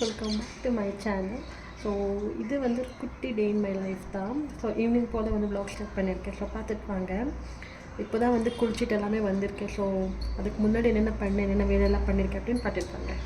Welcome back to my channel. So இது வந்து ஒரு குட்டி டே இன் மை லைஃப் தான். ஸோ ஈவினிங் போல் வந்து வ்ளாக் ஸ்டார்ட் பண்ணியிருக்கேன். ஸோ பார்த்துட்டு வாங்க. இப்போ தான் வந்து குளிச்சுட்டு எல்லாமே வந்திருக்கேன். ஸோ அதுக்கு முன்னாடி என்னென்ன பண்ணேன், என்னென்ன வேலையெல்லாம் பண்ணியிருக்கேன் அப்படின்னு பார்த்துட்டு வாங்க.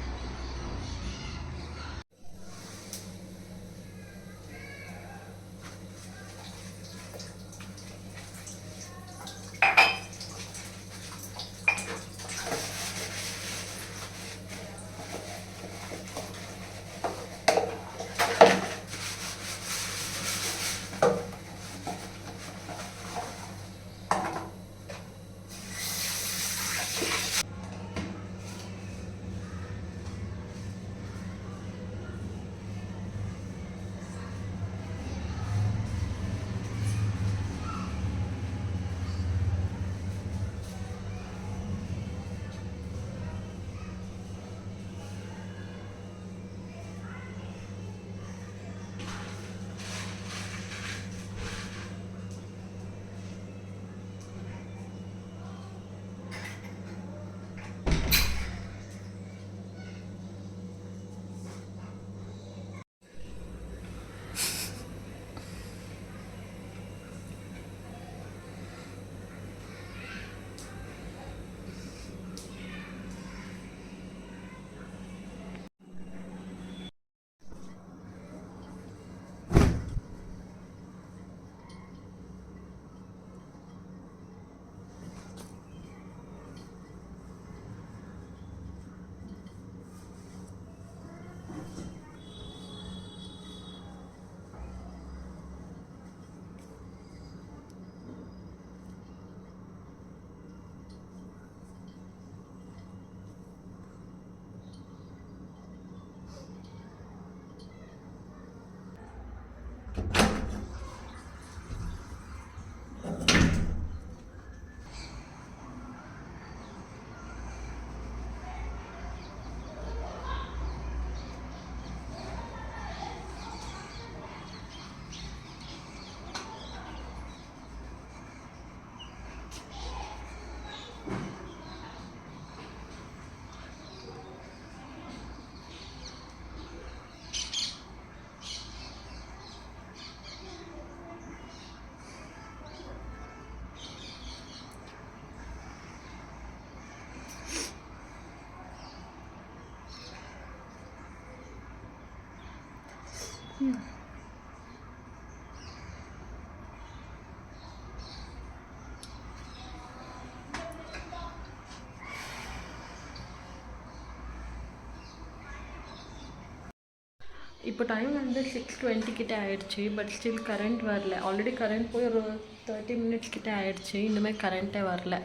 இப்போ டைம் வந்து 6:20 கிட்டே ஆயிடுச்சு. பட் ஸ்டில் கரண்ட் வரல. ஆல்ரெடி கரண்ட் போய் ஒரு 30 மினிட்ஸ் கிட்டே ஆயிடுச்சு. இன்னுமே கரண்ட்டே வரல.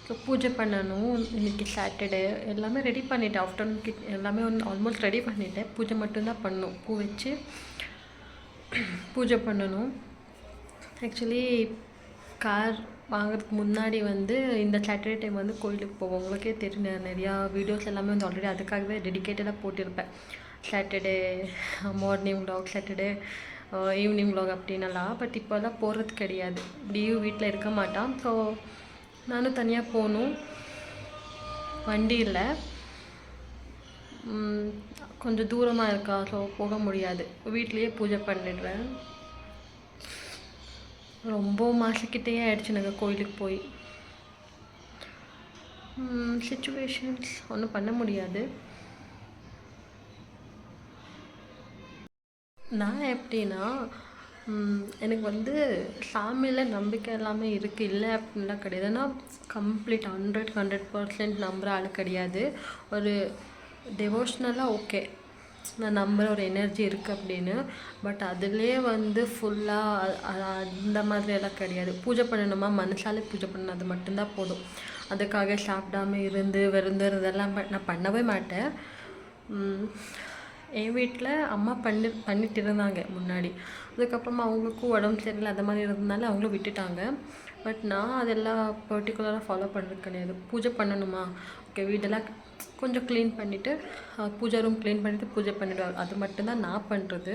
ஸோ பூஜை பண்ணணும். இன்றைக்கி சாட்டர்டே. எல்லாமே ரெடி பண்ணிவிட்டேன். ஆஃப்டர்நூன் எல்லாமே ஆல்மோஸ்ட் ரெடி பண்ணிவிட்டேன். பூஜை மட்டும்தான் பண்ணணும். பூ வச்சு பூஜை பண்ணணும். ஆக்சுவலி கார் வாங்குறதுக்கு முன்னாடி வந்து இந்த சாட்டர்டே டைம் வந்து கோயிலுக்கு போவோம். உங்களுக்கே தெரியும், நிறையா வீடியோஸ் எல்லாமே வந்து ஆல்ரெடி அதுக்காகவே டெடிக்கேட்டடாக போட்டிருப்பேன். Saturday morning vlog, Saturday evening vlog அப்படின்னலாம். பட் இப்போல்லாம் போகிறது கிடையாது. இப்படியும் வீட்டில் இருக்க மாட்டான். ஸோ நானும் தனியாக போகணும். வண்டி இல்லை, கொஞ்சம் தூரமாக இருக்கா. ஸோ போக முடியாது. வீட்லேயே பூஜை பண்ணிடுறேன். ரொம்ப மாதக்கிட்டே ஆயிடுச்சு நாங்கள் கோயிலுக்கு போய். சிச்சுவேஷன்ஸ் ஒன்றும் பண்ண முடியாது. நான் எப்படின்னா, எனக்கு வந்து சாமியில் நம்பிக்கை எல்லாமே இருக்குது, இல்லை அப்படின்லாம் கிடையாது. ஆனால் கம்ப்ளீட் 100% நம்புகிற ஆள் கிடையாது. ஒரு டெவோஷ்னலாக ஓகே, நான் நம்புகிற ஒரு எனர்ஜி இருக்குது அப்படின்னு. பட் அதுலேயே வந்து ஃபுல்லாக அந்த மாதிரியெல்லாம் கிடையாது. பூஜை பண்ணணுமா, மனசாலே பூஜை பண்ணணும், அது மட்டும்தான் போதும். அதுக்காக சாப்பிடாமல் இருந்து இதெல்லாம் நான் பண்ணவே மாட்டேன். என் வீட்டில் அம்மா பண்ணிட்டு இருந்தாங்க முன்னாடி. அதுக்கப்புறமா அவங்களுக்கும் உடம்பு சரியில்லை அந்த மாதிரி இருந்ததுனால அவங்களும் விட்டுட்டாங்க. பட் நான் அதெல்லாம் பர்டிகுலராக ஃபாலோ பண்ணுறது கிடையாது. பூஜை பண்ணணுமா, ஓகே, வீடெல்லாம் கொஞ்சம் க்ளீன் பண்ணிவிட்டு, பூஜை ரூம் க்ளீன் பண்ணிவிட்டு பூஜை பண்ணிவிடுவாங்க. அது மட்டும்தான் நான் பண்ணுறது.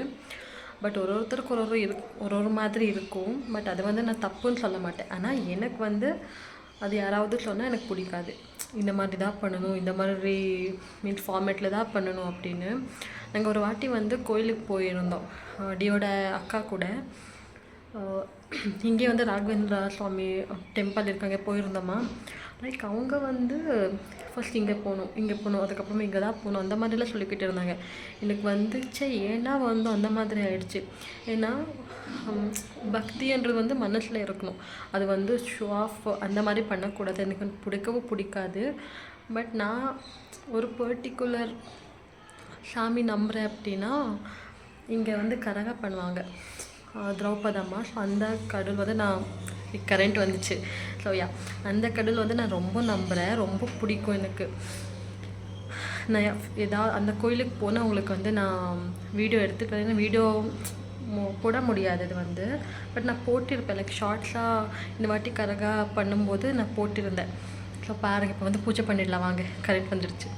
பட் ஒருத்தருக்கு ஒரு மாதிரி இருக்கும். பட் அது வந்து நான் தப்புன்னு சொல்ல மாட்டேன். ஆனால் எனக்கு வந்து அது யாராவது சொன்னால் எனக்கு பிடிக்காது. இந்த மாதிரி தான் பண்ணணும், இந்த மாதிரி மீன்ஸ் ஃபார்மேட்டில் தான் பண்ணணும் அப்படின்னு. நாங்கள் ஒரு வாட்டி வந்து கோயிலுக்கு போயிருந்தோம் டியோட அக்கா கூட. இங்கே வந்து ராகவேந்திரா சுவாமி டெம்பிள் இருக்காங்க, போயிருந்தோமா. லைக் அவங்க வந்து ஃபஸ்ட் இங்கே போகணும் அதுக்கப்புறமா இங்கே தான் போகணும் அந்த மாதிரிலாம் சொல்லிக்கிட்டு இருந்தாங்க. எனக்கு வந்துச்சு ஏன்னா வந்து அந்த மாதிரி ஆயிடுச்சு. ஏன்னா பக்தின்றது வந்து மனசில் இருக்கணும். அது வந்து ஷோ ஆஃப் அந்த மாதிரி பண்ணக்கூடாது. எனக்கு பிடிக்கவும் பிடிக்காது. பட் நான் ஒரு பர்டிகுலர் சாமி நம்புகிறேன் அப்படின்னா இங்கே வந்து கரகா பண்ணுவாங்க திரௌபதம்மா. ஸோ அந்த கடவுள் வந்து நான் கரண்ட் வந்துச்சு. ஸோ யா, அந்த கடவுள் வந்து நான் ரொம்ப நம்புகிறேன், ரொம்ப பிடிக்கும் எனக்கு. நான் ஏதாவது அந்த கோயிலுக்கு போனால் அவங்களுக்கு வந்து நான் வீடியோ எடுத்துகிட்டு வரேன். வீடியோ போட முடியாது இது வந்து, பட் நான் போட்டிருப்பேன். லைக் ஷார்ட்ஸாக இந்த வாட்டி கரகா பண்ணும்போது நான் போட்டிருந்தேன். ஸோ பாருங்கள், இப்போ வந்து பூஜை பண்ணிடலாம் வாங்க, கரண்ட் வந்துடுச்சு.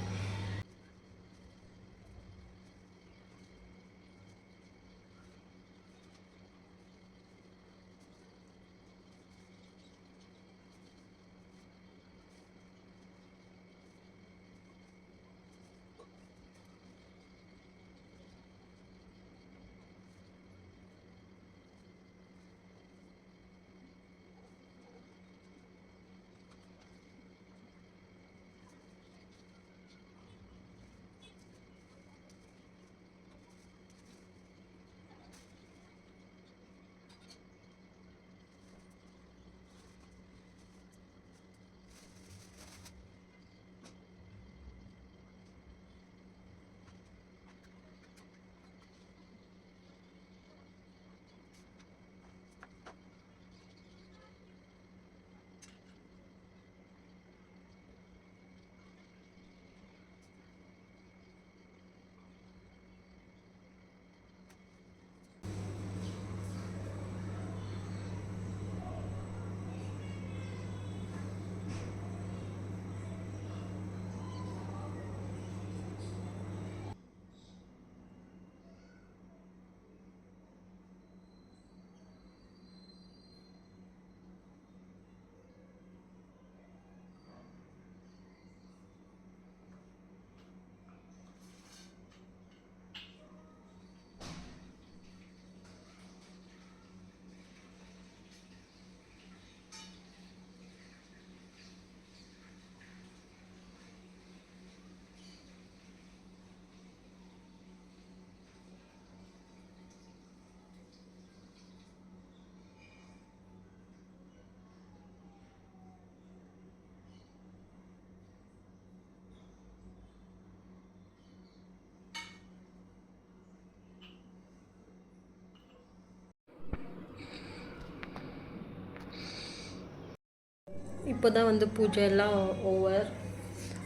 இப்போ தான் வந்து பூஜை எல்லாம் ஓவர்.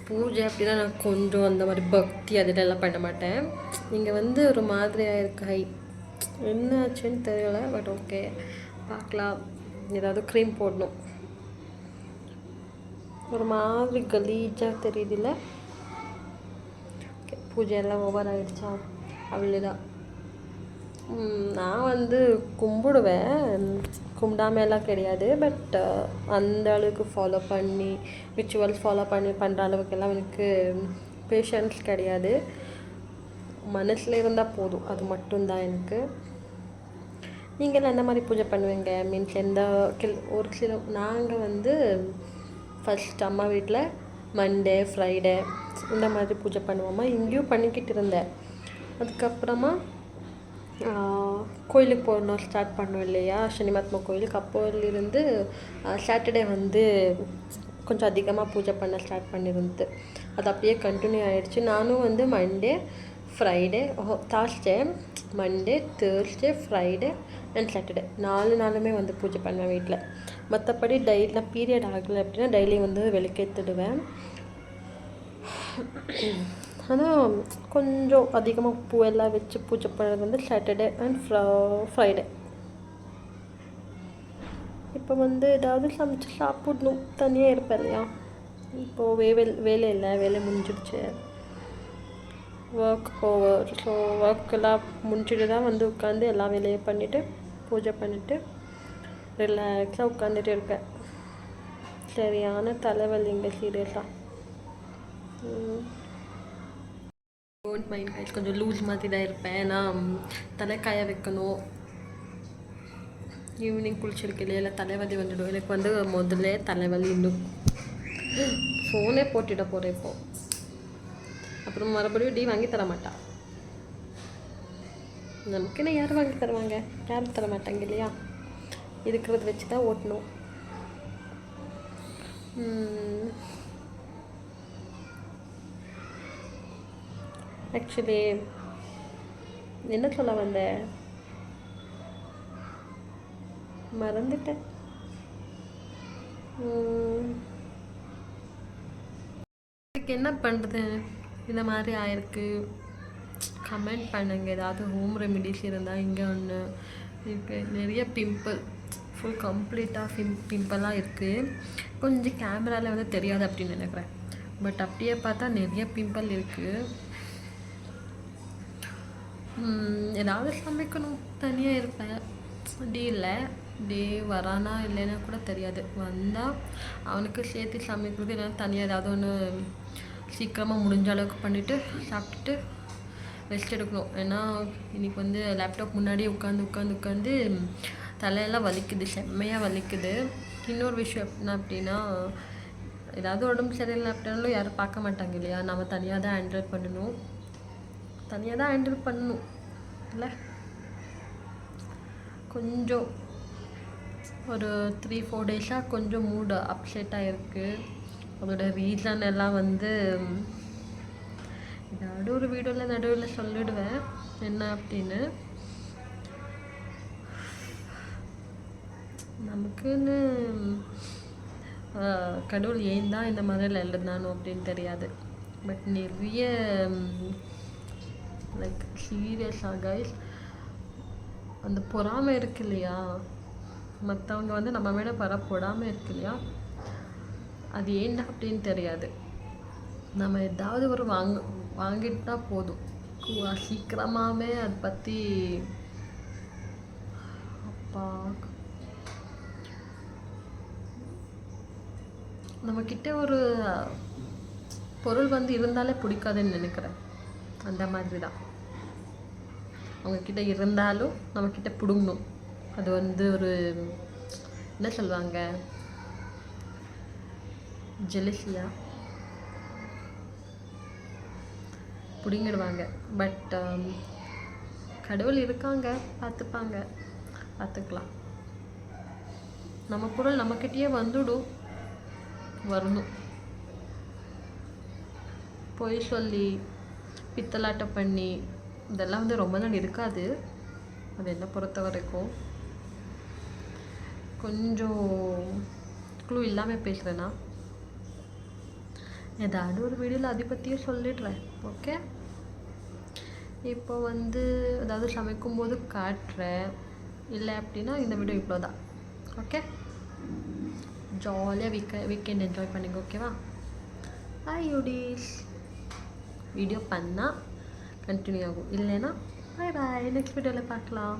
பூஜை அப்படின்னா நான் கொஞ்சம் அந்த மாதிரி பக்தி அதெல்லாம் பண்ண மாட்டேன். இங்கே வந்து ஒரு மாதிரியாக இருக்கு ஹை, என்ன ஆச்சுன்னு தெரியல. பட் ஓகே, பார்க்கலாம். ஏதாவது க்ரீம் போடணும். ஒரு மாதிரி கலீஜாக தெரியுதுல்ல. ஓகே, பூஜையெல்லாம் ஓவர் ஆகிடுச்சா? அவ்வளோதான். நான் வந்து கும்பிடுவேன், கும்பிடாமலாம் கிடையாது. பட் அந்த அளவுக்கு ஃபாலோ பண்ணி ரிச்சுவல்ஸ் ஃபாலோ பண்ணுற அளவுக்கெல்லாம் எனக்கு பேஷன்ஸ் கிடையாது. மனசில் இருந்தால் போதும், அது மட்டும்தான் எனக்கு. நீங்கள்லாம் எந்த மாதிரி பூஜை பண்ணுவீங்க? மீன்ஸ் ஒரு சில நாங்கள் வந்து ஃபஸ்ட் அம்மா வீட்டில் மண்டே ஃப்ரைடே இந்த மாதிரி பூஜை பண்ணுவோம்மா. இங்கேயும் பண்ணிக்கிட்டு இருந்தேன். அதுக்கப்புறமா கோயிலுக்கு போகணும் ஸ்டார்ட் பண்ணோம் இல்லையா, சனிமாத்மா கோயிலுக்கு. அப்போலேருந்து சாட்டர்டே வந்து கொஞ்சம் அதிகமாக பூஜை பண்ண ஸ்டார்ட் பண்ணியிருந்து அது அப்படியே கண்டினியூ ஆகிடுச்சு. நானும் வந்து Monday Friday Thursday Monday Thursday Friday and Saturday 4 நாளுமே வந்து பூஜை பண்ணுவேன் வீட்டில். மற்றபடி டெய்லிலாம் பீரியட் ஆகலை அப்படின்னா டெய்லி வந்து விளக்கேற்றிடுவேன். ஆனால் கொஞ்சம் அதிகமாக பூவெல்லாம் வச்சு பூஜை பண்ணுறது வந்து சாட்டர்டே அண்ட் ஃப்ரைடே. இப்போ வந்து ஏதாவது சமைச்சு சாப்பிடணும், தனியாக இருப்பேன் இல்லையா. இப்போது வேலை இல்லை, வேலை முடிஞ்சிடுச்சு, ஒர்க் ஓவர். ஸோ ஒர்க்கெல்லாம் முடிச்சுட்டு தான் வந்து உட்காந்து எல்லா வேலையும் பண்ணிவிட்டு பூஜை பண்ணிவிட்டு ரிலாக்ஸாக உட்காந்துட்டு இருக்கேன். சரியான தலைவலிங்க சீரியஸாக. டோன்ட் மைண்ட் கைஸ், கொஞ்சம் லூஸ் மாதிரி தான் இருப்பேன். நான் தலைக்காய வைக்கணும், ஈவினிங் குளிச்சிருக்கலையே இல்லை தலைவலி வந்துடும். எனக்கு வந்து முதல்ல தலைவலி இன்னும் ஃபோனே போட்டுட போகிறேன் இப்போது. அப்புறம் மறுபடியும் டி வாங்கி தர மாட்டா. நமக்குன்னு யார் வாங்கி தருவாங்க? யாரும் தர மாட்டாங்க இல்லையா? இருக்கிறத வச்சு தான் ஓட்டணும். ஆக்சுவலி என்ன சொல்ல வந்தேன், மறந்துட்டேன். இதுக்கு என்ன பண்ணுறது? இந்த மாதிரி ஆயிருக்கு. கமெண்ட் பண்ணுங்க. ஏதாவது ஹோம் ரெமிடிஸ் இருந்தால். இங்கே ஒன்று இருக்குது, நிறைய பிம்பிள், ஃபுல் கம்ப்ளீட்டாக பிம்பிளாக இருக்குது. கொஞ்சம் கேமராவில் வந்து தெரியாது அப்படின்னு நினைக்கிறேன், பட் அப்படியே பார்த்தா நிறைய பிம்பிள் இருக்குது. ஏதாவது சமைக்கணும், தனியாக இருப்பேன். டே இல்லை, டே வரானா இல்லைன்னா கூட தெரியாது. வந்தால் அவனுக்கு சேர்த்து சமைக்கிறது, இல்லைன்னா தனியாக ஏதாவது ஒன்று சீக்கிரமாக முடிஞ்ச அளவுக்கு பண்ணிவிட்டு சாப்பிட்டுட்டு ரெஸ்ட் எடுக்கணும். ஏன்னா இன்றைக்கி வந்து லேப்டாப் முன்னாடி உட்காந்து தலையெல்லாம் வலிக்குது, செம்மையாக வலிக்குது. இன்னொரு விஷயம் என்ன அப்படின்னா, ஏதாவது உடம்பு சரியில்லை அப்படின்னாலும் யாரும் பார்க்க மாட்டாங்க இல்லையா? நம்ம தனியாக தான் ஹேண்டில் பண்ணணும் இல்லை? கொஞ்சம் ஒரு 3-4 டேஸாக கொஞ்சம் மூடு அப்செட்டாக இருக்குது. அதோட ரீசன் எல்லாம் வந்து ஏதாவது ஒரு வீடியோவில் நடுவில் சொல்லிடுவேன் என்ன அப்படின்னு. நமக்குன்னு கடவுள் ஏன் தான் இந்த மாதிரிலாம் எழுதினானோ அப்படின்னு தெரியாது. பட் நிறைய லைக் சீரியஸாக கைஸ், அந்த பொறாமை இருக்கு இல்லையா? மற்றவங்க வந்து நம்ம மேலே பொறாமை இருக்கு இல்லையா? அது ஏன்டா அப்படின்னு தெரியாது. நம்ம ஏதாவது ஒரு வாங்கிட்டா போதும், சீக்கிரமாகவே அதை பற்றி அப்பா நம்மக்கிட்ட ஒரு பொருள் வந்து இருந்தாலே பிடிக்காதுன்னு நினைக்கிறேன். அந்த மாதிரி தான் அவங்கக்கிட்ட இருந்தாலும் நம்மக்கிட்ட பிடுங்கணும். அது வந்து ஒரு என்ன சொல்லுவாங்க, ஜெலசியா, பிடிங்கிடுவாங்க. பட் கடவுள் இருக்காங்க, பார்த்துக்கலாம். நம்ம பொருள் நம்மக்கிட்டேயே வரணும். பொய் சொல்லி பித்தலாட்டம் பண்ணி இதெல்லாம் வந்து ரொம்ப நாள் இருக்காது. அது என்னை பொறுத்த வரைக்கும். கொஞ்சம் க்ளூ இல்லாமல் பேசுகிறேன்னா ஏதாவது ஒரு வீடியோவில் அதை பற்றியே சொல்லிடுறேன். ஓகே, இப்போ வந்து ஏதாவது சமைக்கும்போது காட்டுறேன். இல்லை அப்படின்னா இந்த வீடியோ இவ்வளோ தான். ஓகே, ஜாலியாக வீக்கெண்ட் என்ஜாய் பண்ணுங்க. ஓகேவா? ஹாய் யூடிஸ். வீடியோ பண்ணால் கண்டினியூ ஆகும், இல்லைன்னா பாய் பாய். நெக்ஸ்ட் வீடியோவில் பார்க்கலாம்.